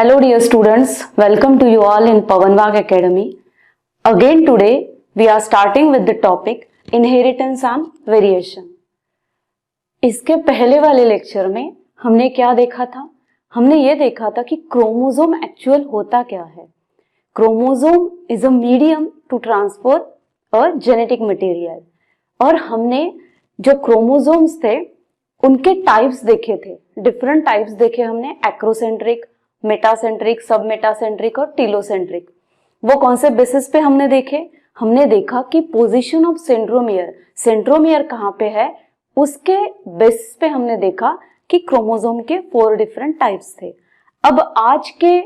Hello dear students, welcome to you all in Pawanwag Academy. Again today we are starting with the topic Inheritance and Variation. इसके पहले वाले lecture में हमने क्या देखा था? हमने ये देखा था कि क्रोमोसोम एक्चुअल होता क्या है. Chromosome is a medium to transfer a genetic material. और हमने जो क्रोमोसोम्स थे उनके टाइप्स देखे थे, डिफरेंट टाइप्स देखे हमने, एक्रोसेंट्रिक, मेटासेंट्रिक, सब मेटासेंट्रिक और टीलोसेंट्रिक. वो कौन से बेसिस पे हमने देखे? हमने देखा कि पोजीशन ऑफ सेंट्रोमियर, सेंट्रोमियर कहाँ पे है, उसके बेसिस पे हमने देखा कि क्रोमोसोम के 4 डिफरेंट टाइप्स थे. अब आज के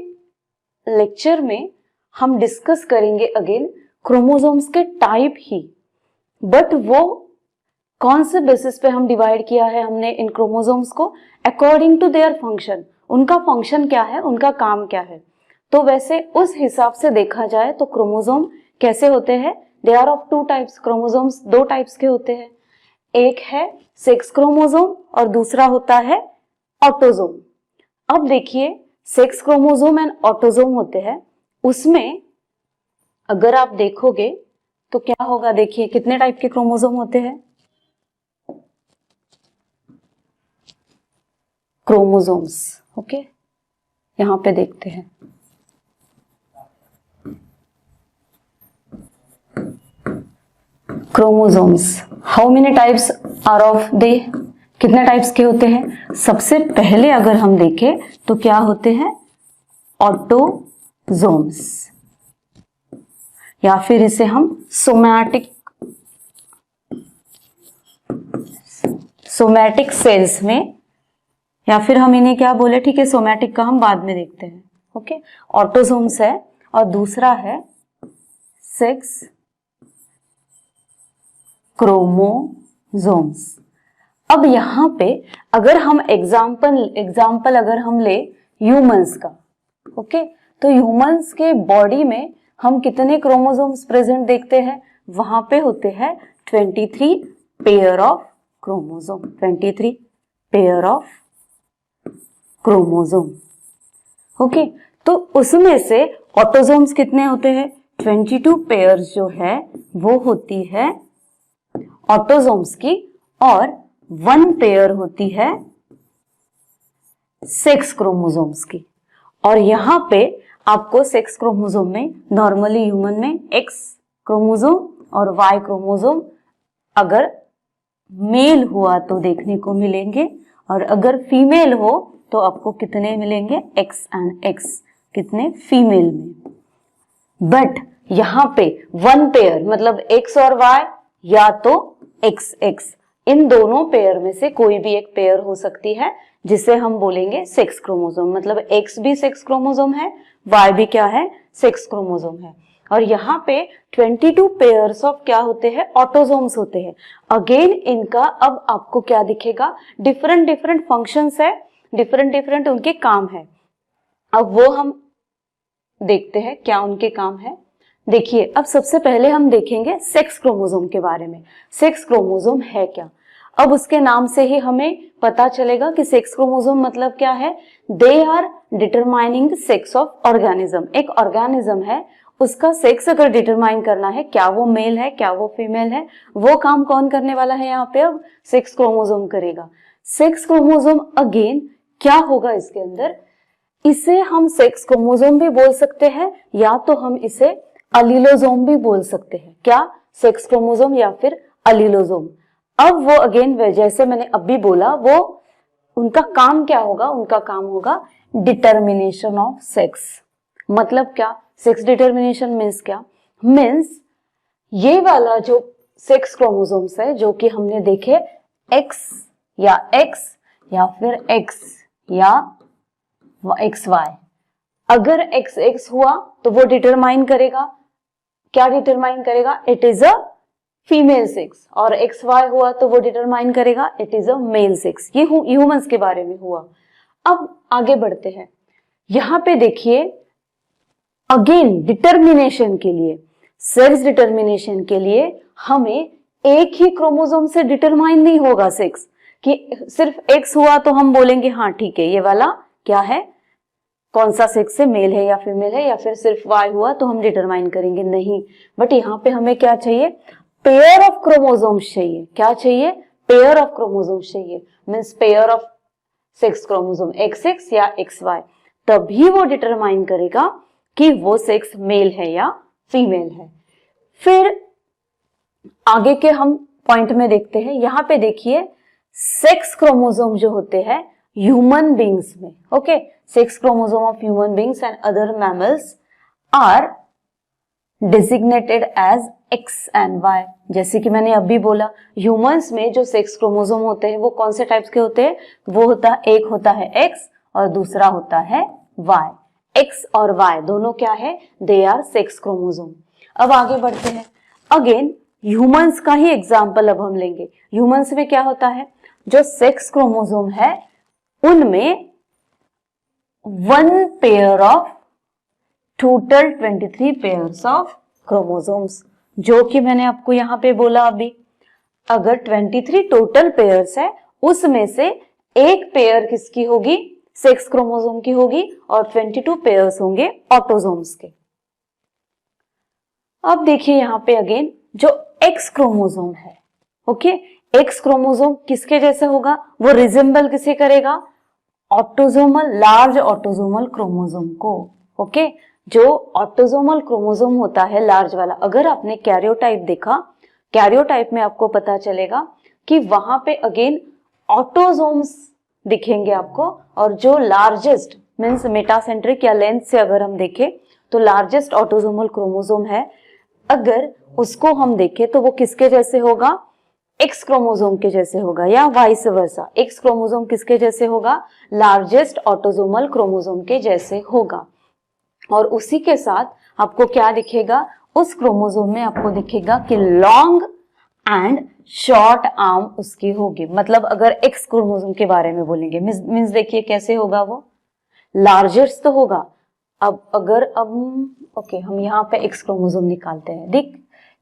लेक्चर में हम डिस्कस करेंगे अगेन क्रोमोसोम्स के टाइप ही, बट वो कौन से बेसिस पे हम डिवाइड किया है हमने इन क्रोमोसोम्स को, अकॉर्डिंग टू देयर फंक्शन. उनका फंक्शन क्या है, उनका काम क्या है. तो वैसे उस हिसाब से देखा जाए तो क्रोमोसोम कैसे होते हैं? They are of 2 types. Chromosomes 2 types के होते हैं. एक है सेक्स क्रोमोसोम और दूसरा होता है ऑटोसोम. अब देखिए, सेक्स क्रोमोसोम एंड ऑटोसोम होते हैं. उसमें अगर आप देखोगे तो क्या होगा, देखिए कितने टाइप के क्रोमोसोम होते हैं. क्रोमोसोम्स, ओके, यहां पे देखते हैं. Chromosomes, how many types are of they, कितने टाइप्स के होते हैं? सबसे पहले अगर हम देखें तो क्या होते हैं? ऑटोसोम्स, या फिर इसे हम सोमैटिक सेल्स में, या फिर हम इन्हें क्या बोले, ठीक है, सोमैटिक का हम बाद में देखते हैं. ओके, ऑटोसोम्स है और दूसरा है सेक्स क्रोमोसोम्स. अब यहां पे अगर हम एग्जाम्पल अगर हम ले ह्यूमंस का, ओके, तो ह्यूमंस के बॉडी में हम कितने क्रोमोसोम्स प्रेजेंट देखते हैं? वहां पे होते हैं 23 pair of chromosome, 23 pair of chromosome. Okay, तो उसमें से ऑटोसोम्स कितने होते हैं? 22 पेयर्स जो है वो होती है ऑटोसोम्स की, और 1 पेयर होती है सेक्स क्रोमोसोम्स की. और यहां पे आपको सेक्स क्रोमोसोम में नॉर्मली ह्यूमन में एक्स क्रोमोसोम और वाई क्रोमोसोम अगर मेल हुआ तो देखने को मिलेंगे, और अगर फीमेल हो तो आपको कितने मिलेंगे? एक्स एंड एक्स, कितने? फीमेल में. बट यहां पे 1 पेयर मतलब एक्स और वाई, या तो एक्स एक्स, इन दोनों पेयर में से कोई भी एक पेयर हो सकती है जिसे हम बोलेंगे सेक्स क्रोमोसोम. मतलब एक्स भी सेक्स क्रोमोसोम है, वाई भी क्या है? सेक्स क्रोमोसोम है. और यहाँ पे 22 पेयर्स ऑफ क्या होते हैं? ऑटोसोम्स होते हैं. अगेन इनका अब आपको क्या दिखेगा? डिफरेंट फंक्शंस है, डिफरेंट उनके काम है. अब वो हम देखते हैं क्या उनके काम है. देखिए, अब सबसे पहले हम देखेंगे सेक्स क्रोमोसोम के बारे में. सेक्स क्रोमोसोम है क्या? अब उसके नाम से ही हमें पता चलेगा कि सेक्स क्रोमोसोम मतलब क्या है. They are determining the sex of organism. एक ऑर्गेनिज्म है, उसका सेक्स अगर डिटरमाइन करना है, क्या वो मेल है, क्या वो फीमेल है, वो काम कौन करने वाला है? यहाँ पे अब सेक्स क्रोमोसोम करेगा. सेक्स क्रोमोसोम अगेन क्या होगा इसके अंदर? इसे हम सेक्स क्रोमोसोम भी बोल सकते हैं, या तो हम इसे अलीलोसोम भी बोल सकते हैं. क्या? सेक्स क्रोमोसोम या फिर अलीलोसोम. अब वो अगेन जैसे मैंने अभी बोला, वो उनका काम क्या होगा? उनका काम होगा डिटर्मिनेशन ऑफ सेक्स. मतलब क्या? सेक्स डिटर्मिनेशन मीन्स क्या? मीन्स ये वाला जो सेक्स क्रोमोसोम्स है जो कि हमने देखे एक्स या फिर एक्स या एक्स वाई, अगर एक्स एक्स हुआ तो वो डिटरमाइन करेगा, क्या डिटरमाइन करेगा? It is a female sex. और एक्स वाई हुआ तो वो डिटरमाइन करेगा it is a male sex. ये ह्यूमंस के बारे में हुआ. अब आगे बढ़ते हैं. यहां पे देखिए, अगेन डिटर्मिनेशन के लिए, सेक्स डिटर्मिनेशन के लिए हमें एक ही क्रोमोसोम से डिटरमाइन नहीं होगा सेक्स, कि सिर्फ एक्स हुआ तो हम बोलेंगे हाँ ठीक है ये वाला क्या है? कौन सा सेक्स से मेल है या फीमेल है, या फिर सिर्फ वाई हुआ तो हम डिटरमाइन करेंगे, नहीं। बट यहाँ पे हमें क्या चाहिए, पेयर ऑफ क्रोमोसोम्स चाहिए। क्या चाहिए, पेयर ऑफ क्रोमोसोम्स चाहिए, means pair of sex chromosome XX या XY, तभी वो डिटरमाइन करेगा कि वो सेक्स मेल है या फीमेल है। फिर आगे के हम पॉइंट में देखते हैं। यहाँ पे देखिए सेक्स क्रोमोसोम जो होते हैं ह्यूमन बींग्स में, okay, sex chromosome of human beings and other mammals are designated as X and Y। जैसे कि मैंने अभी बोला, ह्यूमंस में जो सेक्स क्रोमोसोम होते हैं वो कौन से टाइप्स के होते हैं, वो होता है, एक होता है X और दूसरा होता है Y। X और Y दोनों क्या है, दे आर सेक्स क्रोमोसोम। अब आगे बढ़ते हैं। अगेन ह्यूमंस का ही एग्जाम्पल अब हम लेंगे। ह्यूमंस में क्या होता है, जो सेक्स क्रोमोसोम है उनमें 1 pair of total 23 pairs of chromosomes, जो कि मैंने आपको यहां पे बोला अभी, अगर 23 टोटल पेयर्स है उसमें से एक पेयर किसकी होगी, सेक्स क्रोमोसोम की होगी, और 22 पेयर्स होंगे ऑटोसोम्स के। अब देखिए यहां पे अगेन जो एक्स क्रोमोसोम है, ओके, एक्स क्रोमोसोम किसके जैसे होगा, वो रिजेंबल किसे करेगा, ऑटोसोमल, लार्ज ऑटोसोमल क्रोमोसोम को, ओके। जो ऑटोसोमल क्रोमोसोम होता है लार्ज वाला, अगर आपने कैरियोटाइप देखा, कैरियोटाइप में आपको पता चलेगा कि वहां पे अगेन ऑटोसोम्स दिखेंगे आपको, और जो लार्जेस्ट मीन्स मेटासेंट्रिक या लेंथ से अगर हम देखें तो लार्जेस्ट ऑटोसोमल क्रोमोसोम है, अगर उसको हम देखें तो वो किसके जैसे होगा, एक्स क्रोमोसोम के जैसे होगा, या वाइस वर्सा, एक्स क्रोमोसोम किसके जैसे होगा, लार्जेस्ट ऑटोसोमल क्रोमोसोम के जैसे होगा। और उसी के साथ आपको क्या दिखेगा, उस क्रोमोसोम में आपको दिखेगा कि लॉन्ग एंड शॉर्ट आर्म उसकी होगी। मतलब अगर एक्स क्रोमोसोम के बारे में बोलेंगे मीन्स देखिए कैसे होगा, वो लार्जेस्ट तो होगा। अब ओके, हम यहाँ पे एक्स क्रोमोसोम निकालते हैं। देख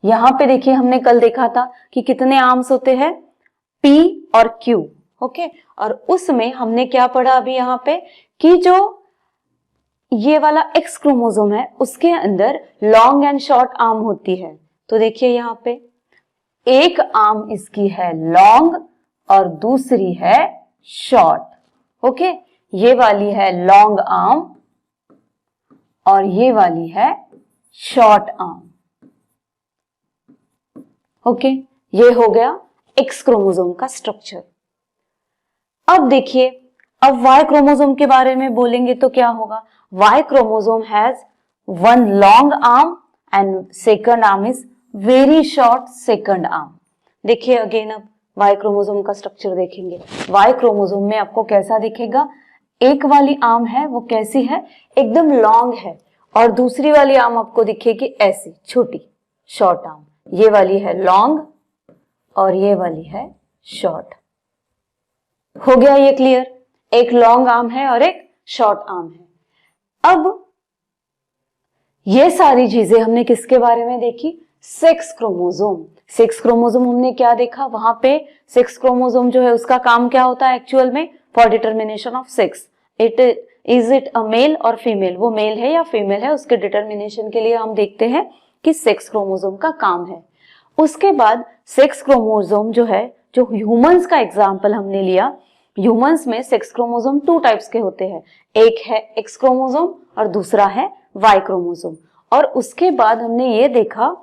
यहाँ पे देखिए हमने कल देखा था कि कितने आर्म्स होते हैं, P और Q, ओके। और उसमें हमने क्या पढ़ा अभी यहाँ पे कि जो ये वाला एक्स क्रोमोसोम है उसके अंदर लॉन्ग एंड शॉर्ट आर्म होती है। तो देखिए यहाँ पे एक आर्म इसकी है लॉन्ग और दूसरी है शॉर्ट, ओके। ये वाली है लॉन्ग आर्म और ये वाली है शॉर्ट आर्म, ओके। ये हो गया एक्स क्रोमोसोम का स्ट्रक्चर। अब देखिए, अब वाई क्रोमोसोम के बारे में बोलेंगे तो क्या होगा, Y chromosome has 1 long arm and second arm is very short second arm. देखिए अगेन अब वाई क्रोमोसोम का स्ट्रक्चर देखेंगे। वाई क्रोमोसोम में आपको कैसा दिखेगा, एक वाली आर्म है वो कैसी है, एकदम लॉन्ग है, और दूसरी वाली आर्म आपको दिखेगी ऐसी छोटी, शॉर्ट आर्म। ये वाली है लॉन्ग और ये वाली है शॉर्ट। हो गया ये क्लियर, एक लॉन्ग आर्म है और एक शॉर्ट आर्म है। अब ये सारी चीजें हमने किसके बारे में देखी, सेक्स क्रोमोसोम। सेक्स क्रोमोसोम हमने क्या देखा, वहां पे सेक्स क्रोमोसोम जो है उसका काम क्या होता है एक्चुअल में, for determination of sex, is it a male और फीमेल, वो मेल है या फीमेल है, उसके डिटर्मिनेशन के लिए हम देखते हैं कि सेक्स क्रोमोसोम का काम है। उसके बाद सेक्स क्रोमोसोम जो है, जो ह्यूमंस का एग्जाम्पल हमने लिया, ह्यूमंस में सेक्स क्रोमोसोम 2 टाइप्स के होते हैं, एक है एक्स क्रोमोसोम और दूसरा है वाई क्रोमोसोम। और उसके बाद हमने ये देखा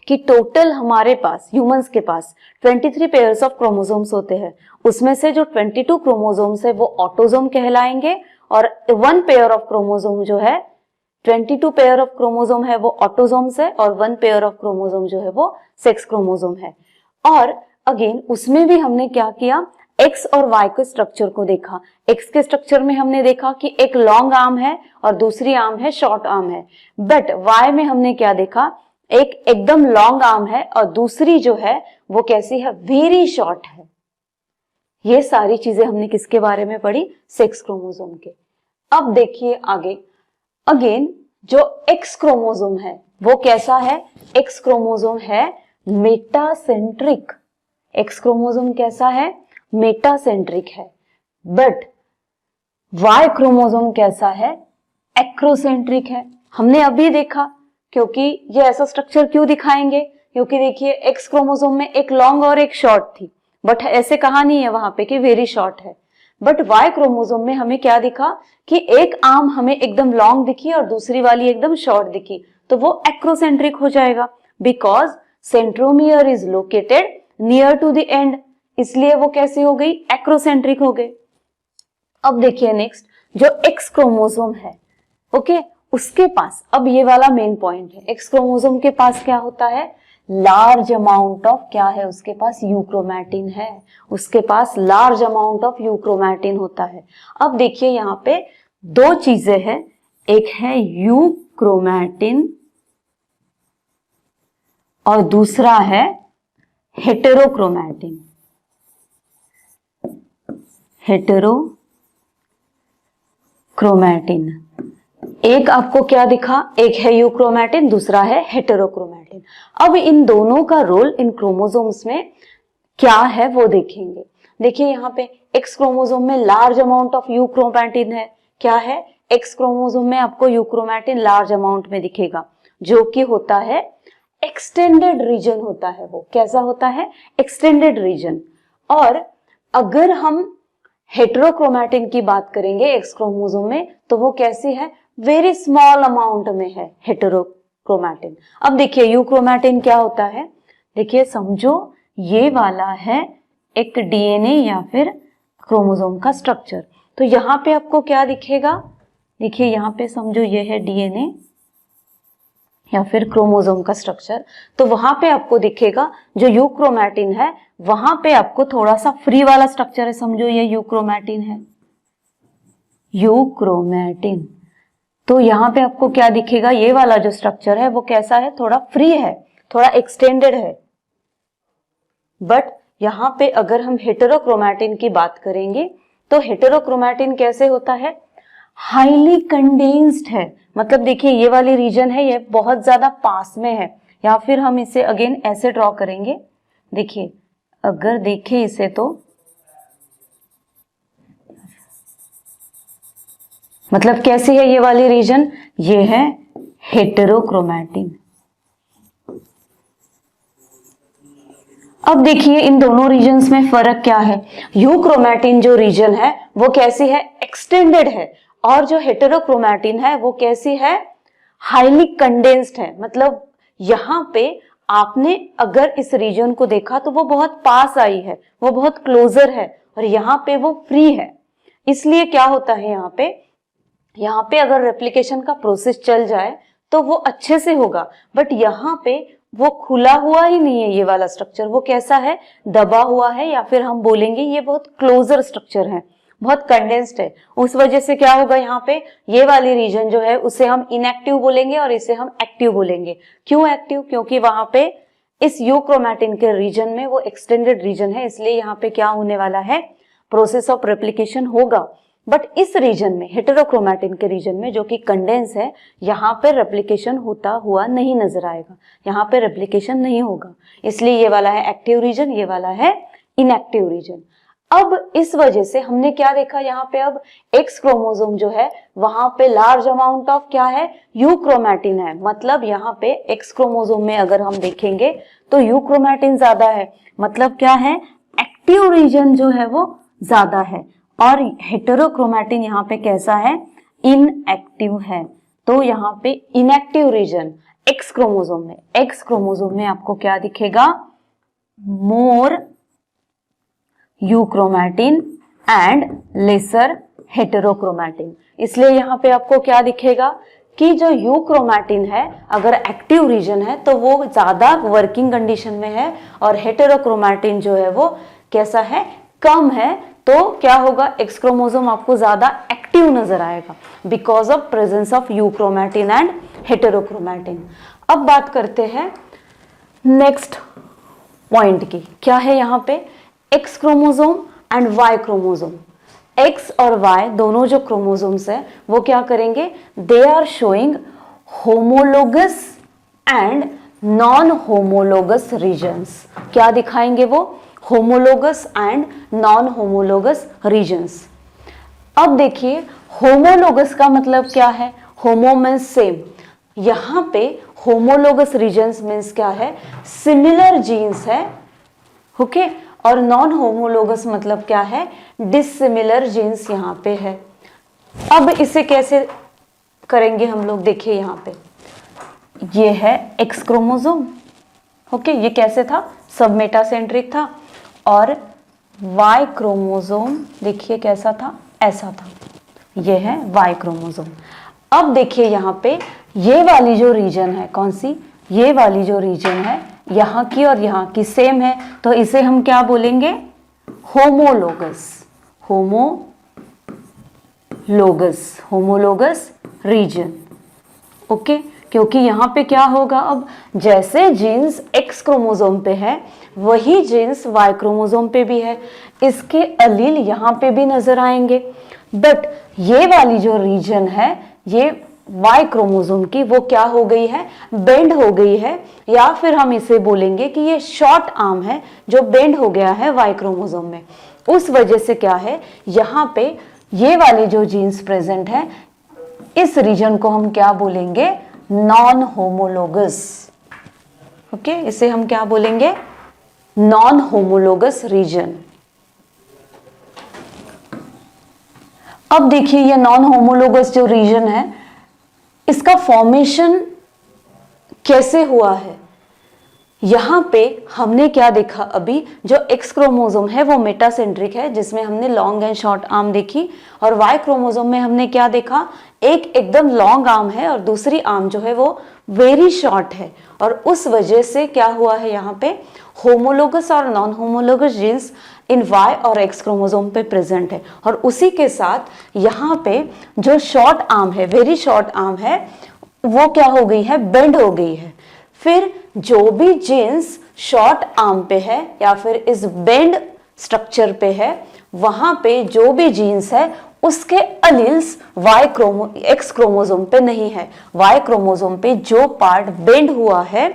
कि टोटल हमारे पास ह्यूमंस के पास 23 पेयर्स ऑफ क्रोमोसोम्स होते हैं, उसमें से जो 22 क्रोमोसोम्स है वो ऑटोसोम कहलाएंगे, और 1 पेयर ऑफ क्रोमोसोम जो है, 22 पेयर ऑफ क्रोमोसोम है वो ऑटोसोम्स है, और 1 पेयर ऑफ क्रोमोसोम जो है वो सेक्स क्रोमोसोम है। और अगेन उसमें भी हमने क्या किया, एक्स और वाई के स्ट्रक्चर को देखा। एक्स के स्ट्रक्चर में हमने देखा कि एक लॉन्ग आर्म है और दूसरी आर्म है शॉर्ट आर्म है, बट वाई में हमने क्या देखा, एक एकदम लॉन्ग आर्म है और दूसरी जो है वो कैसी है, वेरी शॉर्ट है। ये सारी चीजें हमने किसके बारे में पढ़ी, सेक्स क्रोमोसोम के। अब देखिए आगे, अगेन जो एक्स क्रोमोसोम है वो कैसा है, एक्स क्रोमोसोम है मेटासेंट्रिक। एक्स क्रोमोसोम कैसा है, मेटासेंट्रिक है। बट वाई क्रोमोसोम कैसा है, एक्रोसेंट्रिक है। हमने अभी देखा, क्योंकि ये ऐसा स्ट्रक्चर क्यों दिखाएंगे, क्योंकि देखिए एक्स क्रोमोसोम में एक लॉन्ग और एक शॉर्ट थी, बट ऐसे कहा नहीं है वहां पे कि वेरी शॉर्ट है। बट वाई क्रोमोसोम में हमें क्या दिखा कि एक आर्म हमें एकदम लॉन्ग दिखी और दूसरी वाली एकदम शॉर्ट दिखी, तो वो एक्रोसेंट्रिक हो जाएगा, because centromere is located near to the end, इसलिए वो कैसे हो गई, एक्रोसेंट्रिक हो गई। अब देखिए नेक्स्ट, जो एक्स क्रोमोसोम है, ओके, उसके पास, अब ये वाला मेन पॉइंट है, एक्स क्रोमोसोम के पास क्या होता है, लार्ज अमाउंट ऑफ क्या है, उसके पास यूक्रोमैटिन है, उसके पास लार्ज अमाउंट ऑफ यूक्रोमैटिन होता है। अब देखिए यहाँ पे दो चीजें हैं, एक है यूक्रोमैटिन और दूसरा है हेटेरोक्रोमैटिन। हेटेरोक्रोमैटिन, एक आपको क्या दिखा, एक है यूक्रोमैटिन, दूसरा है हेटेरोक्रोमैटिन। अब इन दोनों का रोल इन क्रोमोसोम्स में क्या है वो देखेंगे। देखिए यहाँ पे एक्स क्रोमोसोम में लार्ज अमाउंट ऑफ यूक्रोमैटिन है, क्या है, एक्स क्रोमोसोम में आपको यूक्रोमैटिन लार्ज अमाउंट में दिखेगा, जो कि होता है एक्सटेंडेड रीजन होता है, वो कैसा होता है, एक्सटेंडेड रीजन। और अगर हम हेटेरोक्रोमैटिन की बात करेंगे एक्स क्रोमोसोम में, तो वो कैसी है, वेरी स्मॉल अमाउंट में है हेटेरोक्रोमैटिन। अब देखिए यूक्रोमैटिन क्या होता है, देखिए समझो ये वाला है एक डीएनए या फिर क्रोमोसोम का स्ट्रक्चर, तो यहाँ पे आपको क्या दिखेगा, देखिए यहाँ पे समझो ये है डीएनए या फिर क्रोमोसोम का स्ट्रक्चर, तो वहां पे आपको दिखेगा जो यूक्रोमैटिन है, वहां पे आपको थोड़ा सा फ्री वाला स्ट्रक्चर है, समझो ये यूक्रोमैटिन है, यूक्रोमैटिन, तो यहाँ पे आपको क्या दिखेगा, ये वाला जो स्ट्रक्चर है वो कैसा है, थोड़ा फ्री है, थोड़ा एक्सटेंडेड है। बट यहाँ पे अगर हम हेटेरोक्रोमैटिन की बात करेंगे, तो हेटेरोक्रोमैटिन कैसे होता है, हाईली कंडेंस्ड है, मतलब देखिए ये वाली रीजन है, ये बहुत ज्यादा पास में है, या फिर हम इसे अगेन ऐसे ड्रॉ करेंगे, देखिए अगर देखें इसे तो मतलब कैसी है ये वाली रीजन, ये है हेटेरोक्रोमैटिन। अब देखिए इन दोनों रीजन्स में फर्क क्या है, यूक्रोमैटिन जो रीजन है वो कैसी है, एक्सटेंडेड है, और जो हेटेरोक्रोमैटिन है वो कैसी है, हाईली कंडेंस्ड है। मतलब यहाँ पे आपने अगर इस रीजन को देखा तो वो बहुत पास आई है, वो बहुत क्लोजर है, और यहाँ पे वो फ्री है। इसलिए क्या होता है यहाँ पे अगर रेप्लिकेशन का प्रोसेस चल जाए तो वो अच्छे से होगा, बट यहाँ पे वो खुला हुआ ही नहीं है, ये वाला स्ट्रक्चर वो कैसा है, दबा हुआ है, या फिर हम बोलेंगे ये बहुत क्लोजर स्ट्रक्चर है, बहुत कंडेंस्ड है। उस वजह से क्या होगा, यहाँ पे ये वाली रीजन जो है उसे हम इनएक्टिव बोलेंगे और इसे हम एक्टिव बोलेंगे। क्यों एक्टिव, क्योंकि वहां पे इस यूक्रोमैटिन के रीजन में वो एक्सटेंडेड रीजन है, इसलिए यहाँ पे क्या होने वाला है, प्रोसेस ऑफ रेप्लिकेशन होगा। बट इस रीजन में, हेटेरोक्रोमैटिन के रीजन में जो कि कंडेंस है, यहाँ पे रेप्लिकेशन होता हुआ नहीं नजर आएगा, यहाँ पे रेप्लिकेशन नहीं होगा, इसलिए ये वाला है एक्टिव रीजन, ये वाला है इनएक्टिव रीजन। अब इस वजह से हमने क्या देखा, यहाँ पे अब एक्स क्रोमोसोम जो है वहां पे लार्ज अमाउंट ऑफ क्या है, यूक्रोमैटिन है, मतलब यहाँ पे एक्स क्रोमोसोम में अगर हम देखेंगे तो यूक्रोमैटिन ज्यादा है, मतलब क्या है, एक्टिव रीजन जो है वो ज्यादा है, और हेटेरोक्रोमैटिन यहाँ पे कैसा है, इनएक्टिव है। तो यहाँ पे इनएक्टिव रीजन एक्स क्रोमोसोम में आपको क्या दिखेगा, मोर यूक्रोमैटिन एंड लेसर हेटेरोक्रोमैटिन। इसलिए यहाँ पे आपको क्या दिखेगा कि जो यूक्रोमैटिन है अगर एक्टिव रीजन है तो वो ज्यादा वर्किंग कंडीशन में है, और हेटेरोक्रोमैटिन जो है वो कैसा है, कम है। तो क्या होगा, एक्स क्रोमोसोम आपको ज्यादा एक्टिव नजर आएगा because of presence of euchromatin and heterochromatin. अब बात करते हैं नेक्स्ट पॉइंट की, क्या है यहाँ पे, X chromosome and Y chromosome. X और वाई दोनों जो क्रोमोसोम्स है वो क्या करेंगे, they are showing homologous and non homologous regions. क्या दिखाएंगे वो, homologous and non homologous regions. अब देखिए होमोलोगस का मतलब क्या है, होमो मीन्स सेम, यहाँ पे होमोलोगस रीजन्स मीन्स क्या है, सिमिलर जीन्स है, ओके। और नॉन होमोलोगस मतलब क्या है, डिसिमिलर जीन्स यहाँ पे है। अब इसे कैसे करेंगे हम लोग, देखिए यहाँ पे ये है एक्स क्रोमोसोम, ओके, ये कैसे था, सब मेटासेंट्रिक था, और वाई क्रोमोसोम देखिए कैसा था, ऐसा था, ये है वाई क्रोमोसोम। अब देखिए यहाँ पे ये वाली जो रीजन है, कौन सी, ये वाली जो रीजन है यहाँ की और यहाँ की सेम है, तो इसे हम क्या बोलेंगे, होमोलोगस, होमोलोगस रीजन, ओके। क्योंकि यहाँ पे क्या होगा, अब जैसे जीन्स एक्स क्रोमोसोम पे है वही जीन्स वाई क्रोमोसोम पे भी है, इसके अलील यहाँ पे भी नजर आएंगे, बट ये वाली जो रीजन है ये वाई क्रोमोसोम की, वो क्या हो गई है, बेंड हो गई है, या फिर हम इसे बोलेंगे कि ये शॉर्ट आर्म है जो बेंड हो गया है वाई क्रोमोसोम में। उस वजह से क्या है, यहाँ पे ये वाली जो जीन्स प्रेजेंट है, इस रीजन को हम क्या बोलेंगे, नॉन होमोलोगस, ओके, इसे हम क्या बोलेंगे, नॉन होमोलोगस रीजन। अब देखिए ये नॉन होमोलोगस जो रीजन है, इसका फॉर्मेशन कैसे हुआ है, यहां पे हमने क्या देखा, अभी जो एक्स क्रोमोसोम है वो मेटासेंट्रिक है, जिसमें हमने लॉन्ग एंड शॉर्ट आर्म देखी, और वाई क्रोमोसोम में हमने क्या देखा, एक एकदम लॉन्ग आर्म है और दूसरी आर्म जो है वो वेरी शॉर्ट है, और उस वजह से क्या हुआ है, यहाँ पे होमोलोगस और नॉन होमोलोगस जीन्स इन वाई और एक्स क्रोमोसोम पे प्रेजेंट है, और उसी के साथ यहाँ पे जो शॉर्ट आर्म है, वेरी शॉर्ट आर्म है, वो क्या हो गई है, बेंड हो गई है। फिर जो भी जीन्स शॉर्ट आर्म पे है या फिर इस बेंड स्ट्रक्चर पे है, वहां पे जो भी जीन्स है उसके अलील्स एक्स क्रोमोसोम पे नहीं है, वाई क्रोमोसोम पे जो पार्ट बेंड हुआ है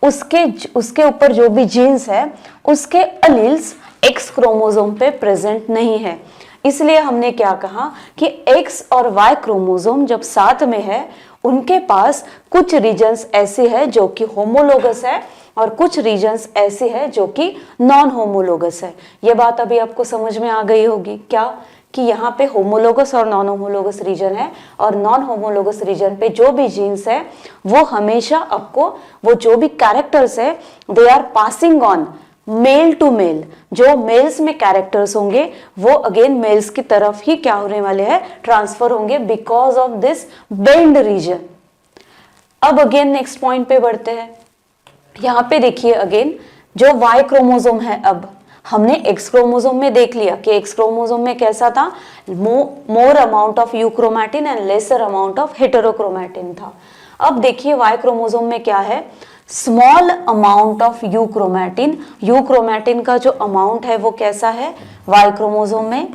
उसके ऊपर जो भी जीन्स है उसके अलील्स एक्स क्रोमोसोम पे प्रेजेंट नहीं है। इसलिए हमने क्या कहा कि एक्स और वाई क्रोमोसोम जब साथ में है, उनके पास कुछ रीजन्स ऐसे हैं जो कि होमोलोगस है और कुछ रीजन्स ऐसे हैं जो कि नॉन होमोलोगस है। ये बात अभी आपको समझ में आ गई होगी क्या, कि यहाँ पे होमोलोगस और नॉन होमोलोगस रीजन है, और नॉन होमोलोगस रीजन पे जो भी जीन्स है वो हमेशा आपको, वो जो भी कैरेक्टर्स है they are passing on male to male, जो मेल्स में कैरेक्टर्स होंगे वो अगेन मेल्स की तरफ ही क्या होने वाले हैं, ट्रांसफर होंगे, because of this bend region. अब अगेन नेक्स्ट पॉइंट पे बढ़ते हैं। यहां पे देखिए अगेन जो वाई क्रोमोसोम है, अब हमने एक्स क्रोमोसोम में देख लिया कि एक्स क्रोमोसोम में कैसा था, more amount of euchromatin and lesser amount of heterochromatin था। अब देखिए वाई क्रोमोसोम में क्या है, small amount of euchromatin, euchromatin का जो अमाउंट है वो कैसा है वाई क्रोमोसोम में,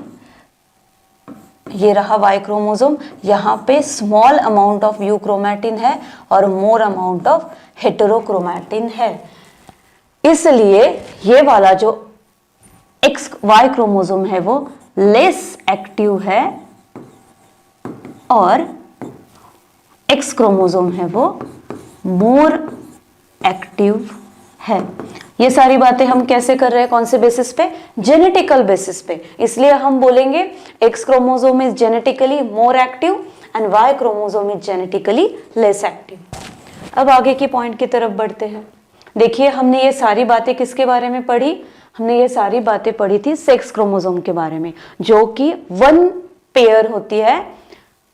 ये रहा वाई क्रोमोसोम, यहाँ पे स्मॉल अमाउंट ऑफ यूक्रोमैटिन है और मोर अमाउंट ऑफ हेटेरोक्रोमैटिन है। इसलिए ये वाला जो एक्स वाई क्रोमोसोम है वो लेस एक्टिव है और एक्स क्रोमोसोम है वो मोर एक्टिव है। ये सारी बातें हम कैसे कर रहे हैं, कौन से बेसिस पे, जेनेटिकल बेसिस पे। इसलिए हम बोलेंगे X chromosome is genetically more active and Y chromosome is genetically less active. अब आगे की पॉइंट की तरफ बढ़ते हैं। देखिए हमने ये सारी बातें किसके बारे में पढ़ी, हमने ये सारी बातें पढ़ी थी सेक्स क्रोमोसोम के बारे में, जो कि 1 पेयर होती है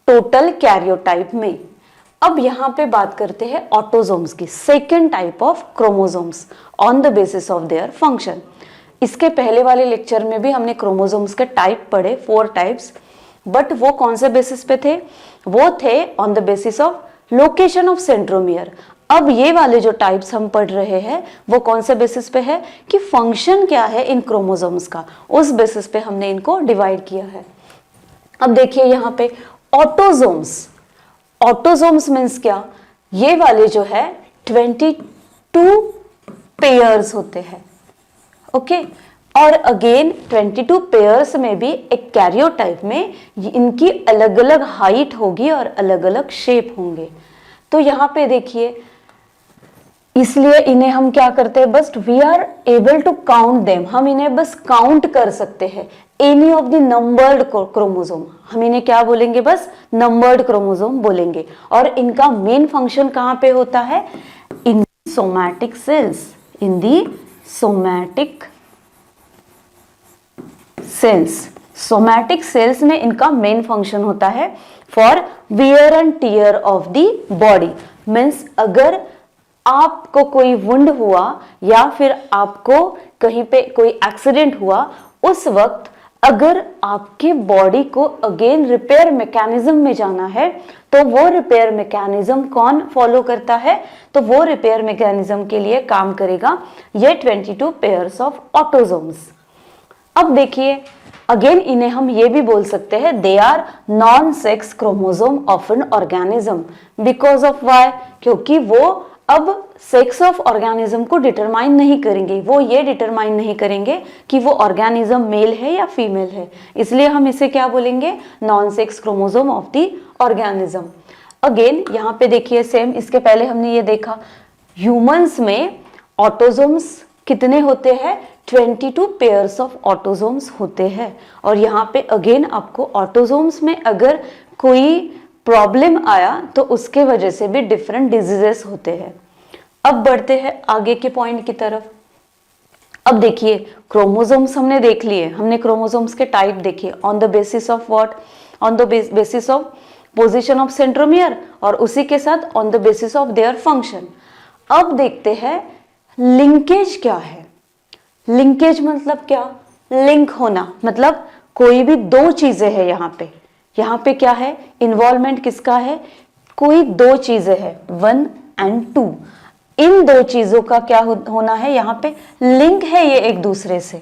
टोटल कैरियोटाइप में। अब यहाँ पे बात करते हैं ऑटोसोम्स की, second type of chromosomes on the basis of their function. इसके पहले वाले लेक्चर में भी हमने क्रोमोसोम्स के टाइप पढ़े, 4 टाइप्स, बट वो कौन से बेसिस पे थे, वो थे on the basis of location of centromere. अब ये वाले जो टाइप्स हम पढ़ रहे हैं वो कौन से बेसिस पे है, कि फंक्शन क्या है इन क्रोमोसोम्स का, उस बेसिस पे हमने इनको डिवाइड किया है। अब देखिए यहाँ पे ऑटोसोम्स, ऑटोसोम्स मीन्स क्या, ये वाले जो है 22 पेयर्स होते हैं, ओके। और अगेन 22 पेयर्स में भी एक कैरियोटाइप में इनकी अलग अलग हाइट होगी और अलग अलग शेप होंगे। तो यहाँ पे देखिए, इसलिए इन्हें हम क्या करते हैं, बस we are able to count them, हम इन्हें बस काउंट कर सकते हैं। Any of the numbered chromosome, हम इन्हें क्या बोलेंगे, बस नंबर्ड क्रोमोसोम बोलेंगे। और इनका मेन फंक्शन कहाँ पे होता है, in somatic cells, in the somatic cells. Somatic cells में इनका मेन फंक्शन होता है for wear and tear of the body. Means अगर आपको कोई वुंड हुआ या फिर आपको कहीं पे कोई एक्सीडेंट हुआ, उस वक्त अगर आपके बॉडी को अगेन रिपेयर मैकेनिज्म में जाना है, तो वो रिपेयर मैकेनिज्म कौन फॉलो करता है, तो वो रिपेयर मैकेनिज्म के लिए काम करेगा ये 22 पेयर्स ऑफ ऑटोसोम्स। अब देखिए, अगेन इन्हें हम ये भी बोल सकते हैं, they are non sex chromosome of an organism, because of Y, क्योंकि वो अब सेक्स ऑफ ऑर्गेनिज्म को डिटरमाइन नहीं करेंगे, वो ये डिटरमाइन नहीं करेंगे कि वो ऑर्गेनिज्म मेल है या फीमेल है, इसलिए हम इसे क्या बोलेंगे, non sex chromosome of the organism. Again यहाँ पे देखिए, सेम इसके पहले हमने ये देखा, ह्यूमंस में ऑटोसोम्स कितने होते हैं, 22 पेयर्स ऑफ ऑटोसोम्स होते हैं। और यहाँ पे अगेन आपको ऑटोसोम्स में अगर कोई प्रॉब्लम आया तो उसके वजह से भी डिफरेंट डिजीजेस होते हैं। अब बढ़ते हैं आगे के पॉइंट की तरफ। अब देखिए, क्रोमोसोम्स हमने देख लिए, हमने क्रोमोसोम्स के टाइप देखे, on the basis of what, on the basis of position of centromere, और उसी के साथ on the basis of their function. अब देखते हैं लिंकेज क्या है। लिंकेज मतलब क्या, लिंक होना, मतलब कोई भी दो चीजें हैं यहाँ पे क्या है, इन्वॉल्वमेंट किसका है, कोई दो चीजें हैं 1 and 2, इन दो चीजों का क्या होना है, यहाँ पे लिंक है ये एक दूसरे से।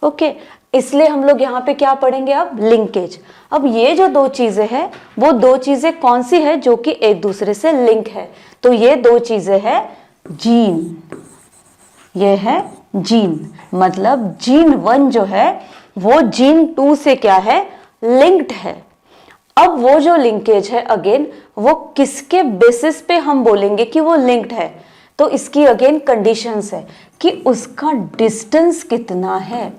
ओके, इसलिए हम लोग यहाँ पे क्या पढ़ेंगे अब, लिंकेज। अब ये जो दो चीजें हैं, वो दो चीजें कौन सी है जो कि एक दूसरे से लिंक है, तो ये दो चीजें है जीन, ये है जीन, मतलब जीन 1 जो है वो जीन 2 से क्या है, लिंक्ड है। अब वो जो लिंकेज है अगेन, वो किसके बेसिस पे हम बोलेंगे कि वो लिंक्ड है, तो इसकी अगेन कंडीशंस है कि उसका डिस्टेंस कितना है,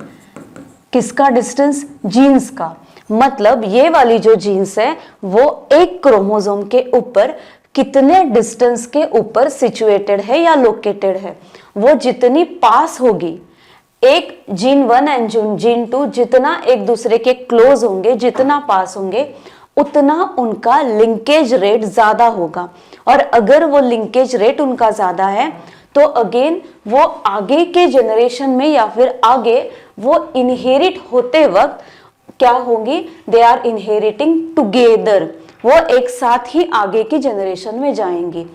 किसका डिस्टेंस, जीन्स का। मतलब ये वाली जो जीन्स है वो एक क्रोमोसोम के ऊपर कितने डिस्टेंस के ऊपर सिचुएटेड है या लोकेटेड है, वो जितनी पास होगी, एक जीन 1 एंड जीन 2 जितना एक दूसरे के क्लोज होंगे, जितना पास होंगे, उतना उनका लिंकेज रेट ज्यादा होगा। और अगर वो लिंकेज रेट उनका ज्यादा है तो अगेन वो आगे के जनरेशन में या फिर आगे वो इनहेरिट होते वक्त क्या होंगी, दे आर इनहेरिटिंग टुगेदर, वो एक साथ ही आगे की जनरेशन में जाएंगी।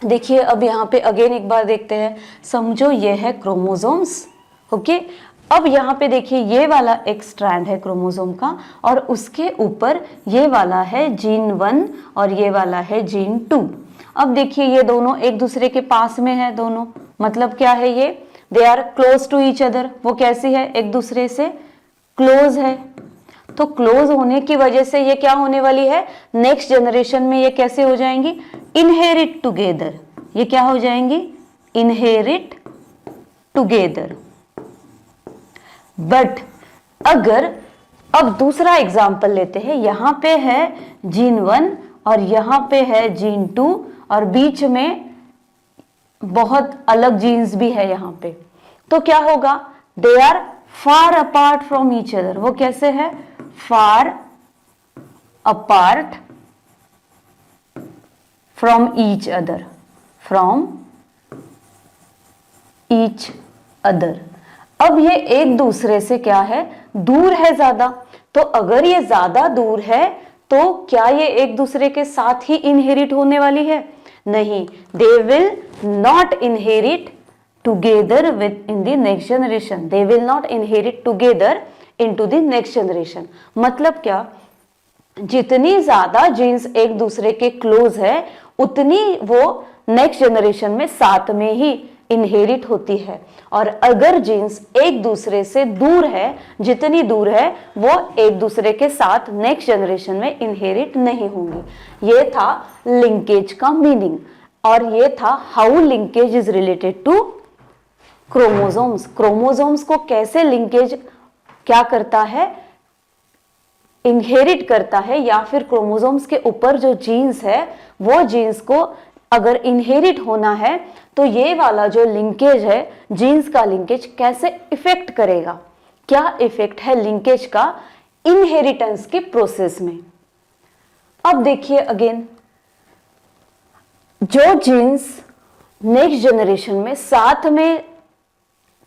देखिए, अब यहाँ पे अगेन एक बार देखते हैं, समझो ये है क्रोमोसोम्स। ओके, अब यहाँ पे देखिए, ये वाला एक स्ट्रैंड है क्रोमोसोम का और उसके ऊपर ये वाला है जीन 1 और ये वाला है जीन 2। अब देखिए, ये दोनों एक दूसरे के पास में है दोनों, मतलब क्या है, ये they are close to each other, वो कैसी है, एक दूसरे से क्लोज है। तो क्लोज होने की वजह से ये क्या होने वाली है, नेक्स्ट जनरेशन में ये कैसे हो जाएंगी, इनहेरिट टुगेदर, ये क्या हो जाएंगी, इनहेरिट टुगेदर। बट अगर अब दूसरा एग्जाम्पल लेते हैं, यहां पे है जीन 1 और यहां पे है जीन 2 और बीच में बहुत अलग जीन्स भी है यहाँ पे, तो क्या होगा, they are far apart from each other, वो कैसे है, far apart from each other, from each other. अब ये एक दूसरे से क्या है, दूर है ज्यादा, तो अगर ये ज्यादा दूर है तो क्या ये एक दूसरे के साथ ही इनहेरिट होने वाली है, नहीं, they will not inherit together with in the next generation, they will not inherit together into the next generation. मतलब क्या, जितनी ज्यादा जीन्स एक दूसरे के क्लोज है उतनी वो नेक्स्ट जनरेशन में साथ में ही इनहेरिट होती है, और अगर जीन्स एक दूसरे से दूर है, जितनी दूर है वो एक दूसरे के साथ नेक्स्ट जनरेशन में इनहेरिट नहीं होंगी। ये था लिंकेज का मीनिंग, और ये था how linkage is related to chromosomes. Chromosomes को कैसे लिंकेज क्या करता है, इनहेरिट करता है, या फिर क्रोमोसोम्स के ऊपर जो जीन्स है वो जीन्स को अगर इनहेरिट होना है तो ये वाला जो लिंकेज है, जीन्स का लिंकेज कैसे इफेक्ट करेगा, क्या इफेक्ट है लिंकेज का इनहेरिटेंस के प्रोसेस में। अब देखिए अगेन, जो जीन्स नेक्स्ट जनरेशन में साथ में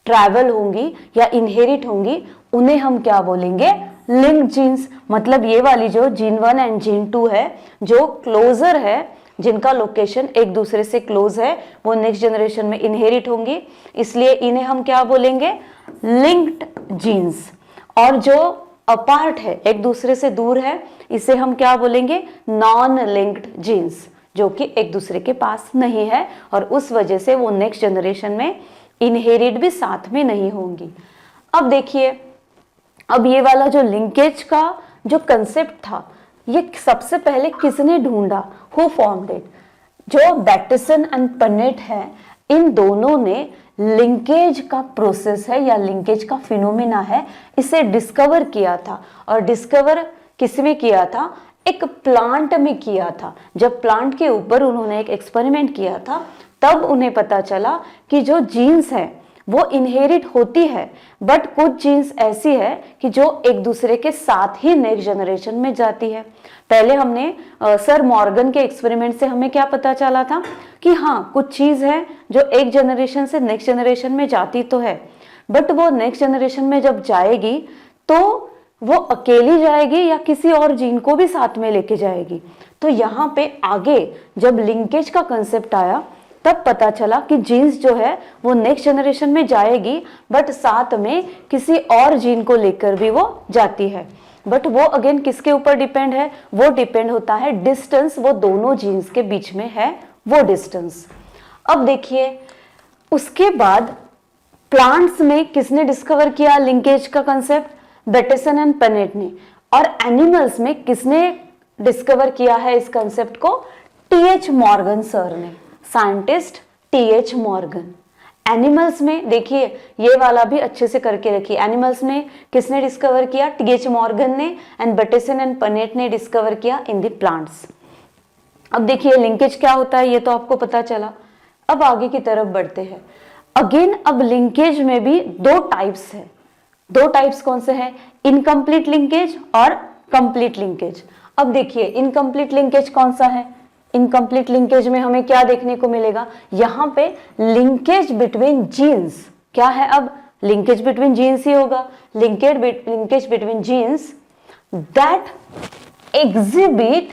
ट्रैवल होंगी या इनहेरिट होंगी उन्हें हम क्या बोलेंगे, लिंक जीन्स। मतलब ये वाली जो जीन 1 एंड जीन 2 है, जो क्लोजर है, जिनका लोकेशन एक दूसरे से क्लोज है, वो नेक्स्ट जनरेशन में इनहेरिट होंगी, इसलिए इन्हें हम क्या बोलेंगे, लिंक्ड जीन्स। और जो अपार्ट है, एक दूसरे से दूर है, इसे हम क्या बोलेंगे, नॉन लिंक्ड जीन्स, जो कि एक दूसरे के पास नहीं है और उस वजह से वो नेक्स्ट जनरेशन में इनहेरिट भी साथ में नहीं होंगी। अब देखिए, अब ये वाला जो लिंकेज का जो कंसेप्ट था, ये सबसे पहले किसने ढूंढा, हु फॉर्म्ड इट। जो बैटिसन एंड पनेट है, इन दोनों ने लिंकेज का प्रोसेस है या लिंकेज का फिनोमिना है, इसे डिस्कवर किया था। और डिस्कवर किसमें किया था, एक प्लांट में किया था। जब प्लांट के ऊपर उन्होंने एक एक्सपेरिमेंट किया था, तब उन्हें पता चला कि जो जीन्स है वो इनहेरिट होती है, बट कुछ जीन्स ऐसी है कि जो एक दूसरे के साथ ही नेक्स्ट जनरेशन में जाती है। पहले हमने सर मॉर्गन के एक्सपेरिमेंट से हमें क्या पता चला था कि हाँ, कुछ चीज है जो एक जनरेशन से नेक्स्ट जनरेशन में जाती तो है, बट वो नेक्स्ट जनरेशन में जब जाएगी तो वो अकेली जाएगी या किसी और जीन को भी साथ में लेके जाएगी। तो यहाँ पे आगे जब लिंकेज का कंसेप्ट आया, तब पता चला कि जीन्स जो है वो नेक्स्ट जनरेशन में जाएगी, बट साथ में किसी और जीन को लेकर भी वो जाती है। बट वो अगेन किसके ऊपर डिपेंड है, वो डिपेंड होता है डिस्टेंस, वो दोनों जीन्स के बीच में है वो डिस्टेंस। अब देखिए, उसके बाद प्लांट्स में किसने डिस्कवर किया लिंकेज का कंसेप्ट, बैटिसन एंड पनेट ने। और एनिमल्स में किसने डिस्कवर किया है इस कंसेप्ट को, टीएच मॉर्गन सर ने, साइंटिस्ट टीएच मॉर्गन। एनिमल्स में देखिए, ये वाला भी अच्छे से करके रखिए, एनिमल्स में किसने डिस्कवर किया, टीएच मॉर्गन ने, एंड बैटिसन एंड पनेट ने डिस्कवर किया इन द प्लांट्स। अब देखिए लिंकेज क्या होता है, ये तो आपको पता चला। अब आगे की तरफ बढ़ते हैं। अगेन अब लिंकेज में भी दो टाइप्स है। दो टाइप्स कौन से हैं, इनकम्प्लीट लिंकेज और कंप्लीट लिंकेज। अब देखिए इनकम्प्लीट लिंकेज कौन सा है, इनकम्प्लीट लिंकेज में हमें क्या देखने को मिलेगा, यहाँ पे लिंकेज बिटवीन जीन्स क्या है, अब लिंकेज बिटवीन जीन्स ही होगा, linkage between genes that exhibit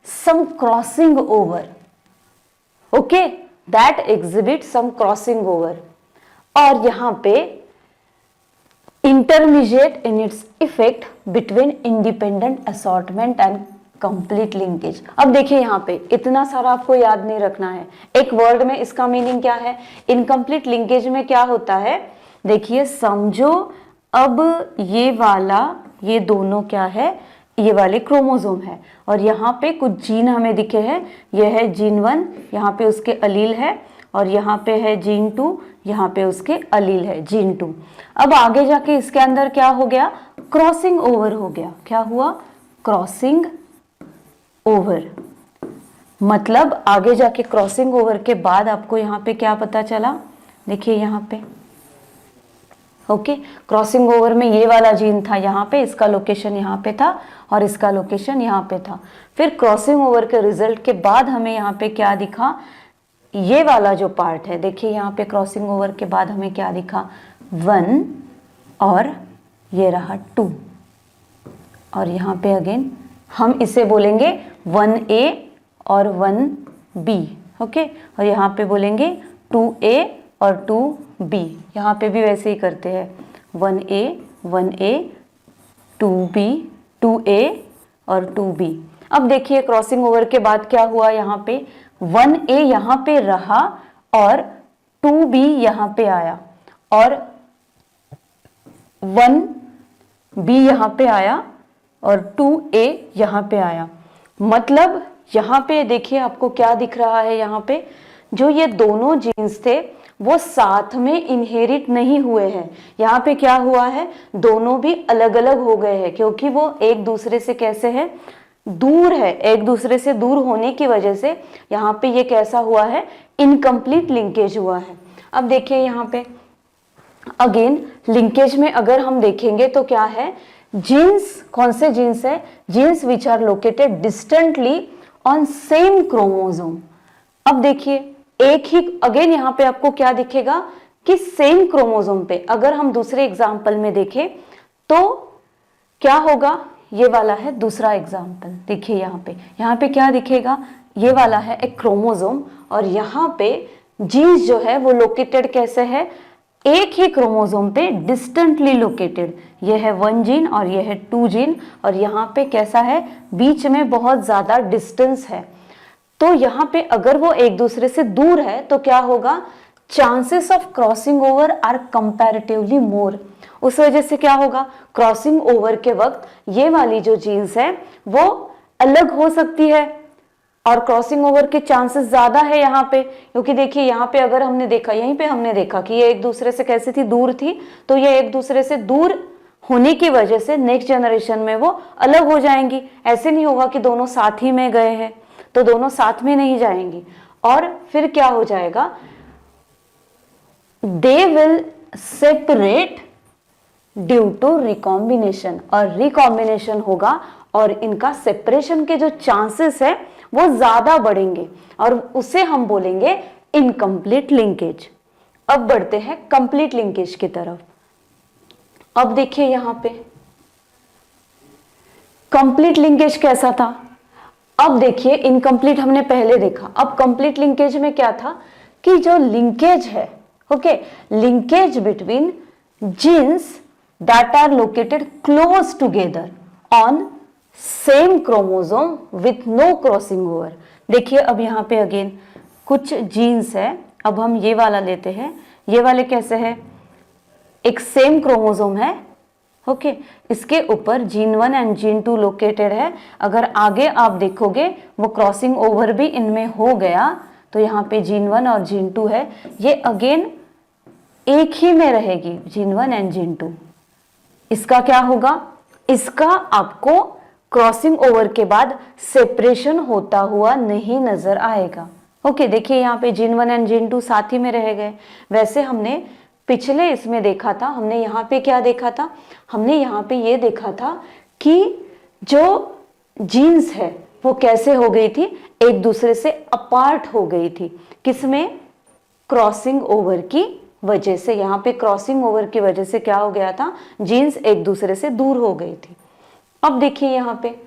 some crossing over, okay, that exhibit some crossing over. और यहाँ पे intermediate in its effect between independent assortment and complete linkage. अब देखिए यहाँ पे इतना सारा आपको याद नहीं रखना है, एक वर्ड में इसका मीनिंग क्या है। इनकम्प्लीट लिंकेज में क्या होता है, देखिए समझो, अब ये वाला, ये दोनों क्या है, ये वाले क्रोमोसोम है, और यहाँ पे कुछ जीन हमें दिखे हैं, ये है जीन 1, यहाँ पे उसके अलील है, और यहाँ पे है जीन 2, यहाँ पे उसके अलील है जीन 2। अब आगे जाके इसके अंदर क्या हो गया, क्रॉसिंग ओवर हो गया। क्या हुआ, क्रॉसिंग ओवर। मतलब आगे जाके क्रॉसिंग ओवर के बाद आपको यहाँ पे क्या पता चला, देखिए यहाँ पे, ओके, क्रॉसिंग ओवर में ये वाला जीन था यहाँ पे, इसका लोकेशन यहाँ पे था और इसका लोकेशन यहाँ पे था। फिर क्रॉसिंग ओवर के रिजल्ट के बाद हमें यहाँ पे क्या दिखा, ये वाला जो पार्ट है, देखिए यहाँ पे क्रॉसिंग ओवर के बाद हमें क्या दिखा, 1 और ये रहा 2, और यहाँ पे अगेन हम इसे बोलेंगे 1A और 1B, ओके, और यहाँ पे बोलेंगे 2A और 2B। यहाँ पे भी वैसे ही करते हैं, 1A 2B 2A और 2B। अब देखिए क्रॉसिंग ओवर के बाद क्या हुआ, यहाँ पे 1A यहाँ पे रहा और 2b यहाँ पे आया और 1b यहाँ पे आया और 2a यहाँ पे आया। मतलब यहाँ पे देखिए आपको क्या दिख रहा है, यहाँ पे जो ये दोनों जीन्स थे वो साथ में इनहेरिट नहीं हुए हैं। यहाँ पे क्या हुआ है, दोनों भी अलग अलग हो गए हैं, क्योंकि वो एक दूसरे से कैसे है, दूर है। एक दूसरे से दूर होने की वजह से यहाँ पे ये कैसा हुआ है, इनकम्प्लीट लिंकेज हुआ है। अब देखिए यहाँ पे अगेन लिंकेज में अगर हम देखेंगे तो क्या है, जीन्स, कौन से जीन्स है, genes which are located distantly on same chromosome. अब देखिए एक ही, अगेन यहाँ पे आपको क्या दिखेगा कि सेम क्रोमोसोम पे। अगर हम दूसरे एग्जाम्पल में देखें तो क्या होगा, ये वाला है दूसरा एग्जाम्पल। देखिए यहाँ पे क्या दिखेगा, ये वाला है एक क्रोमोसोम और यहाँ पे जीन्स जो है वो लोकेटेड कैसे है, एक ही क्रोमोसोम पे डिस्टेंटली लोकेटेड। ये है 1 जीन और ये है 2 जीन और यहाँ पे कैसा है, बीच में बहुत ज्यादा डिस्टेंस है। तो यहाँ पे अगर वो एक दूसरे से दूर है तो क्या होगा, chances of crossing over are comparatively more. उस वजह से क्या होगा, क्रॉसिंग ओवर के वक्त ये वाली जो जीन्स है वो अलग हो सकती है और क्रॉसिंग ओवर के चांसेस ज्यादा है यहाँ पे। क्योंकि देखिए यहाँ पे अगर हमने देखा, यहीं पे हमने देखा कि ये एक दूसरे से कैसे थी, दूर थी, तो ये एक दूसरे से दूर होने की वजह से नेक्स्ट जनरेशन में वो अलग हो जाएंगी। ऐसे नहीं होगा कि दोनों साथ ही में गए हैं, तो दोनों साथ में नहीं जाएंगी और फिर क्या हो जाएगा, they will separate due to recombination, और रिकॉम्बिनेशन होगा और इनका सेपरेशन के जो चांसेस है वो ज्यादा बढ़ेंगे और उसे हम बोलेंगे इनकम्प्लीट लिंकेज। अब बढ़ते हैं कंप्लीट लिंकेज की तरफ। अब देखिए यहाँ पे कंप्लीट लिंकेज कैसा था। अब देखिए इनकम्प्लीट हमने पहले देखा, अब कंप्लीट लिंकेज में क्या था कि जो लिंकेज है, okay, linkage between genes that are located close together on same chromosome with no crossing over. देखिए अब यहाँ पे अगेन कुछ जीन्स है, अब हम ये वाला लेते हैं, ये वाले कैसे है, एक सेम क्रोमोसोम है, ओके, इसके ऊपर जीन 1 एंड जीन 2 लोकेटेड है। अगर आगे आप देखोगे वो क्रॉसिंग ओवर भी इनमें हो गया तो यहाँ पे जीन 1 और जीन 2 है, ये अगेन एक ही में रहेगी, जीन 1 एंड जीन 2। इसका क्या होगा, इसका आपको क्रॉसिंग ओवर के बाद सेपरेशन होता हुआ नहीं नजर आएगा। ओके, देखिए यहाँ पे जीन 1 एंड जीन 2 साथ ही में रह गए। वैसे हमने पिछले इसमें देखा था, हमने यहाँ पे क्या देखा था, हमने यहाँ पे ये देखा था कि जो जीन्स है वो कैसे हो गई थी, एक दूसरे से अपार्ट हो गई थी, किसमें, क्रॉसिंग ओवर की वजह से। यहाँ पे क्रॉसिंग ओवर की वजह से क्या हो गया था, जीन्स एक दूसरे से दूर हो गई थी। अब देखिए यहाँ पे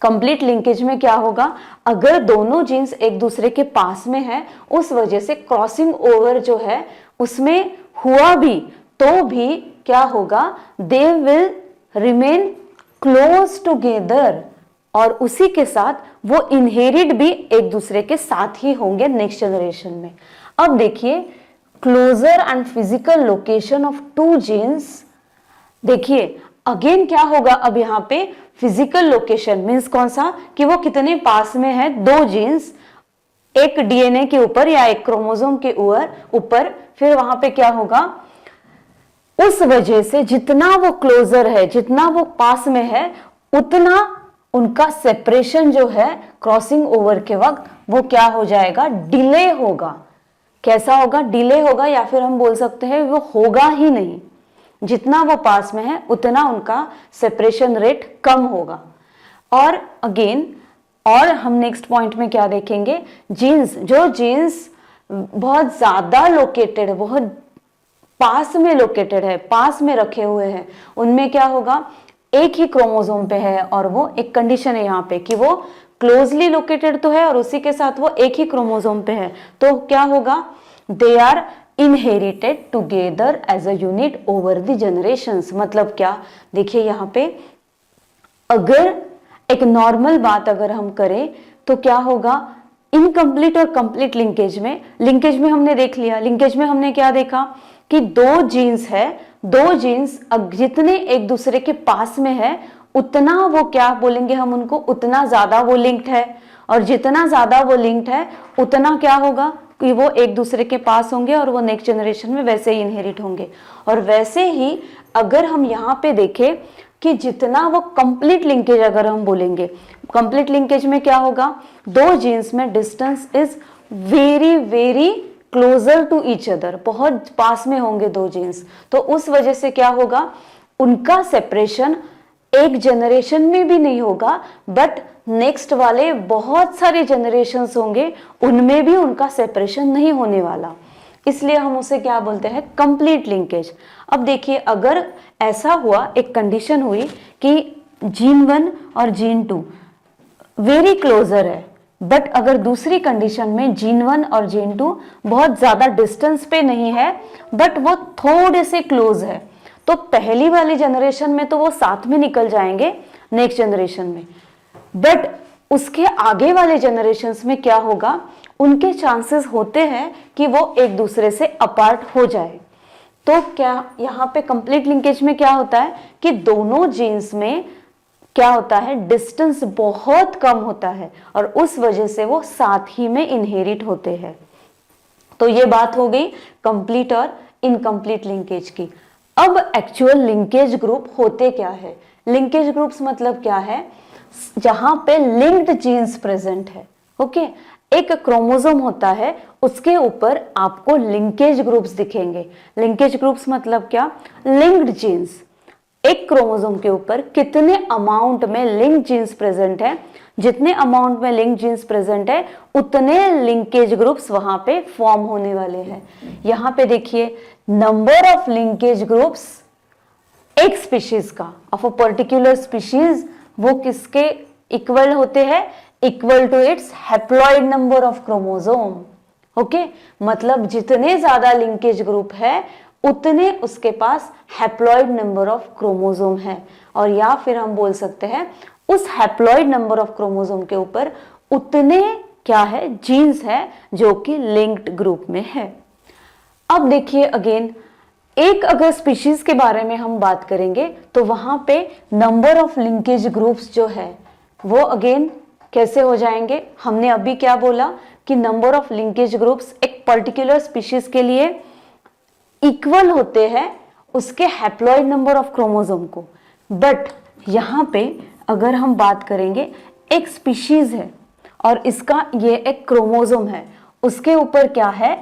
कंप्लीट लिंकेज में क्या होगा, अगर दोनों जीन्स एक दूसरे के पास में है, उस वजह से क्रॉसिंग ओवर जो है उसमें हुआ भी तो भी क्या होगा, they will remain close together, और उसी के साथ वो इनहेरिट भी एक दूसरे के साथ ही होंगे नेक्स्ट जनरेशन में। अब देखिए closer and physical location of 2 genes. देखिए अगेन क्या होगा, अब यहाँ पे फिजिकल लोकेशन मीन्स कौन सा, कि वो कितने पास में है, 2 जीन्स एक डीएनए के ऊपर या एक क्रोमोसोम के ऊपर, फिर वहां पे क्या होगा, उस वजह से जितना वो क्लोजर है, जितना वो पास में है, उतना उनका सेपरेशन जो है क्रॉसिंग ओवर के वक्त वो क्या हो जाएगा, डिले होगा। कैसा होगा, डिले होगा, या फिर हम बोल सकते हैं वो होगा ही नहीं। जितना वो पास में है उतना उनका सेपरेशन रेट कम होगा। और अगेन, और हम नेक्स्ट पॉइंट में क्या देखेंगे, जीन्स, जो जीन्स बहुत ज्यादा लोकेटेड, बहुत पास में लोकेटेड है, पास में रखे हुए हैं, उनमें क्या होगा, एक ही क्रोमोसोम पे है और वो एक कंडीशन है यहाँ पे कि वो क्लोजली लोकेटेड तो है और उसी के साथ वो एक ही क्रोमोसोम पे है, तो क्या होगा, they are inherited together as a unit over the generations. मतलब क्या, देखिए यहाँ पे अगर एक नॉर्मल बात अगर हम करें तो क्या होगा, इनकम्प्लीट और कंप्लीट लिंकेज में हमने देख लिया, लिंकेज में हमने क्या देखा कि दो जीन्स है, दो जीन्स जितने एक दूसरे के पास में है उतना वो क्या बोलेंगे हम उनको, उतना ज्यादा वो लिंक्ड है, और जितना ज्यादा वो लिंक्ड है उतना क्या होगा कि वो एक दूसरे के पास होंगे और वो नेक्स्ट जनरेशन में वैसे ही इनहेरिट होंगे। और वैसे ही अगर हम यहाँ पे देखें कि जितना वो कंप्लीट लिंकेज अगर हम बोलेंगे, कंप्लीट लिंकेज में क्या होगा, दो जीन्स में distance is very very closer to each other, बहुत पास में होंगे दो जीन्स, तो उस वजह से क्या होगा, उनका सेपरेशन एक जनरेशन में भी नहीं होगा, बट नेक्स्ट वाले बहुत सारे जनरेशन्स होंगे उनमें भी उनका सेपरेशन नहीं होने वाला, इसलिए हम उसे क्या बोलते हैं, कंप्लीट लिंकेज। अब देखिए अगर ऐसा हुआ, एक कंडीशन हुई कि जीन 1 और जीन 2 वेरी क्लोजर है, बट अगर दूसरी कंडीशन में जीन 1 और जीन 2 बहुत ज्यादा डिस्टेंस पे नहीं है बट वो थोड़े से क्लोज है, तो पहली वाली जनरेशन में तो वो साथ में निकल जाएंगे नेक्स्ट जनरेशन में, बट उसके आगे वाले जनरेशन्स में क्या होगा, उनके चांसेस होते हैं कि वो एक दूसरे से अपार्ट हो जाए। तो क्या यहाँ पे कंप्लीट लिंकेज में क्या होता है कि दोनों जीन्स में क्या होता है, डिस्टेंस बहुत कम होता है और उस वजह से वो साथ ही में इनहेरिट होते हैं। तो ये बात हो गई कंप्लीट और इनकम्प्लीट लिंकेज की। अब एक्चुअल लिंकेज ग्रुप होते क्या है, लिंकेज ग्रुप्स मतलब क्या है, जहां पे लिंक्ड जीन्स प्रेजेंट है। ओके, एक क्रोमोसोम होता है उसके ऊपर आपको लिंकेज ग्रुप्स दिखेंगे। लिंकेज ग्रुप्स मतलब क्या, लिंक्ड जीन्स, एक क्रोमोसोम के ऊपर कितने अमाउंट में लिंक जीन्स प्रेजेंट है, जितने अमाउंट में लिंक जीन्स प्रेजेंट है उतने लिंकेज ग्रुप्स वहां पे फॉर्म होने वाले हैं। यहाँ पे देखिए नंबर ऑफ लिंकेज ग्रुप्स एक स्पीशीज का, ऑफ अ पर्टिकुलर स्पीशीज, वो किसके इक्वल होते हैं, equal to its haploid number of chromosome. Okay, मतलब जितने ज्यादा लिंकेज ग्रुप है उतने उसके पास हैप्लॉइड नंबर ऑफ क्रोमोसोम है, और या फिर हम बोल सकते हैं उस हैप्लॉइड नंबर ऑफ क्रोमोसोम के ऊपर उतने क्या है, जीन्स है जो कि लिंक्ड ग्रुप में है। अब देखिए अगेन, एक अगर स्पीशीज के बारे में हम बात करेंगे तो वहां पे नंबर ऑफ लिंकेज ग्रुप्स जो है वो अगेन कैसे हो जाएंगे, हमने अभी क्या बोला कि नंबर ऑफ लिंकेज ग्रुप्स एक पर्टिकुलर स्पीशीज के लिए इक्वल होते हैं उसके हैप्लॉइड नंबर ऑफ क्रोमोसोम को। बट यहाँ पे अगर हम बात करेंगे, एक स्पीशीज है और इसका ये एक क्रोमोसोम है, उसके ऊपर क्या है,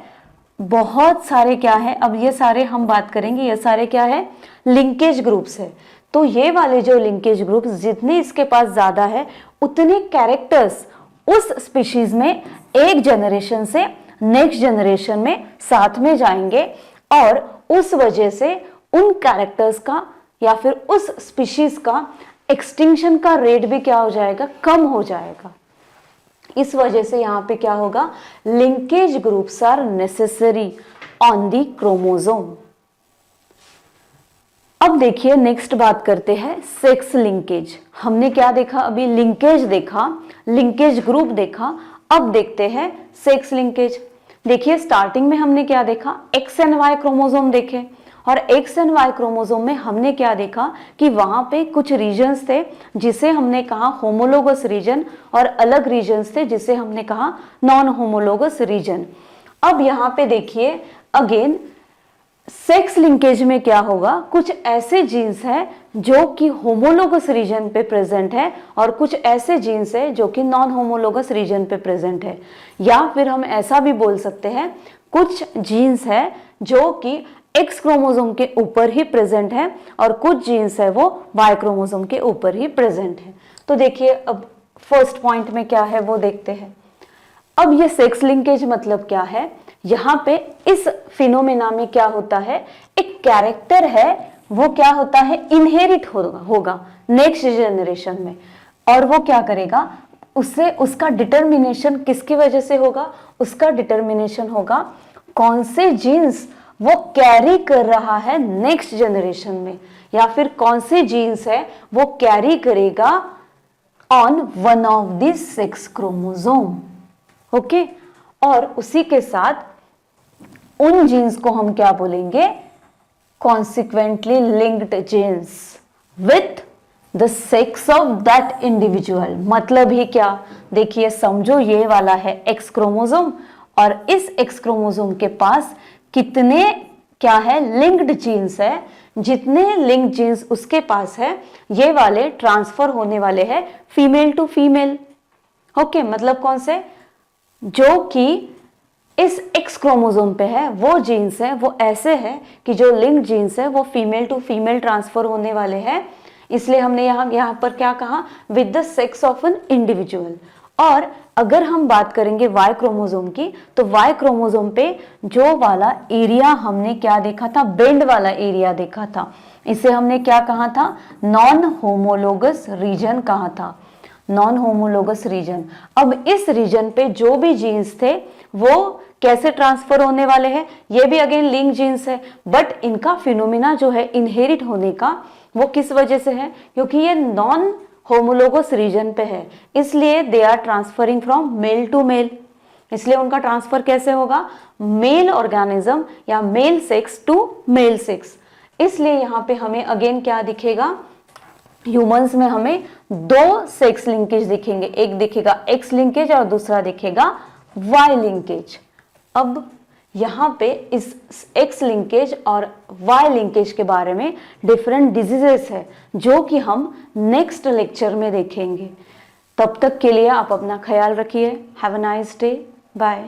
बहुत सारे क्या है, अब ये सारे हम बात करेंगे, ये सारे क्या है, लिंकेज ग्रुप्स है। तो ये वाले जो लिंकेज ग्रुप्स जितने इसके पास ज्यादा है उतने कैरेक्टर्स उस स्पीशीज में एक जनरेशन से नेक्स्ट जनरेशन में साथ में जाएंगे, और उस वजह से उन कैरेक्टर्स का या फिर उस स्पीशीज का एक्सटिंक्शन का रेट भी क्या हो जाएगा, कम हो जाएगा। इस वजह से यहां पे क्या होगा, linkage groups are necessary on the chromosome. अब देखिए नेक्स्ट बात करते हैं सेक्स लिंकेज। हमने क्या देखा अभी, लिंकेज देखा, लिंकेज ग्रुप देखा, अब देखते हैं सेक्स लिंकेज। देखिए स्टार्टिंग में हमने क्या देखा, एक्स एंड वाई क्रोमोसोम देखे, और एक्स एंड वाई क्रोमोसोम में हमने क्या देखा कि वहां पे कुछ रीजन्स थे जिसे हमने कहा होमोलोगस रीजन, और अलग रीजन्स थे जिसे हमने कहा नॉन होमोलोगस रीजन। अब यहाँ पे देखिए अगेन सेक्स लिंकेज में क्या होगा, कुछ ऐसे जीन्स हैं जो कि होमोलोगस रीजन पे प्रेजेंट है और कुछ ऐसे जीन्स है जो कि नॉन होमोलोगस रीजन पे प्रेजेंट है, या फिर हम ऐसा भी बोल सकते हैं कुछ जीन्स है जो कि एक्स क्रोमोसोम के ऊपर ही प्रेजेंट है और कुछ जीन्स है वो वाई क्रोमोसोम के ऊपर ही प्रेजेंट है। तो देखिए अब फर्स्ट पॉइंट में क्या है वो देखते हैं। अब ये सेक्स लिंकेज मतलब क्या है, यहाँ पे इस फिनोमेना में क्या होता है, एक कैरेक्टर है वो क्या होता है, इनहेरिट होगा नेक्स्ट जनरेशन में, और वो क्या करेगा, उससे उसका डिटर्मिनेशन किसकी वजह से होगा, उसका डिटर्मिनेशन होगा कौन से जीन्स वो कैरी कर रहा है नेक्स्ट जनरेशन में, या फिर कौन से जीन्स है वो कैरी करेगा on one of this sex chromosome. Okay. और उसी के साथ उन जीन्स को हम क्या बोलेंगे, consequently linked genes with the sex of that individual. मतलब ही क्या, देखिए समझो, ये वाला है एक्स क्रोमोसोम और इस एक्स क्रोमोसोम के पास कितने क्या है, लिंक्ड जीन्स है। जितने लिंक्ड जीन्स उसके पास है ये वाले ट्रांसफर होने वाले हैं फीमेल टू फीमेल। ओके, मतलब कौन से, जो कि इस एक्स क्रोमोसोम पे है वो जीन्स है वो ऐसे है कि जो लिंक्ड जीन्स है वो फीमेल टू फीमेल ट्रांसफर होने वाले हैं। इसलिए हमने यहाँ पर क्या कहा, with the sex of an individual. और अगर हम बात करेंगे वाई क्रोमोसोम की, तो वाई क्रोमोसोम पे जो वाला एरिया हमने क्या देखा था, बेंड वाला एरिया देखा था, इसे हमने क्या कहा था, नॉन होमोलोगस रीजन कहा था, नॉन होमोलोगस रीजन। अब इस रीजन पे जो भी जीन्स थे वो कैसे ट्रांसफर होने वाले हैं, ये भी अगेन लिंक जीन्स है, बट इनका फिनोमिना जो है इनहेरिट होने का वो किस वजह से है, क्योंकि ये नॉन होमोलोगस रीजन पे है, इसलिए they are transferring from male to male. इसलिए उनका ट्रांसफर कैसे होगा, मेल ऑर्गेनिज्म या male sex to male sex. इसलिए यहाँ पे हमें अगेन क्या दिखेगा, ह्यूमंस में हमें दो सेक्स लिंकेज दिखेंगे, एक दिखेगा एक्स लिंकेज और दूसरा दिखेगा वाई लिंकेज। अब यहाँ पे इस एक्स लिंकेज और वाई लिंकेज के बारे में डिफरेंट डिजीजेस है जो कि हम नेक्स्ट लेक्चर में देखेंगे। तब तक के लिए आप अपना ख्याल रखिए। Have a nice day, bye.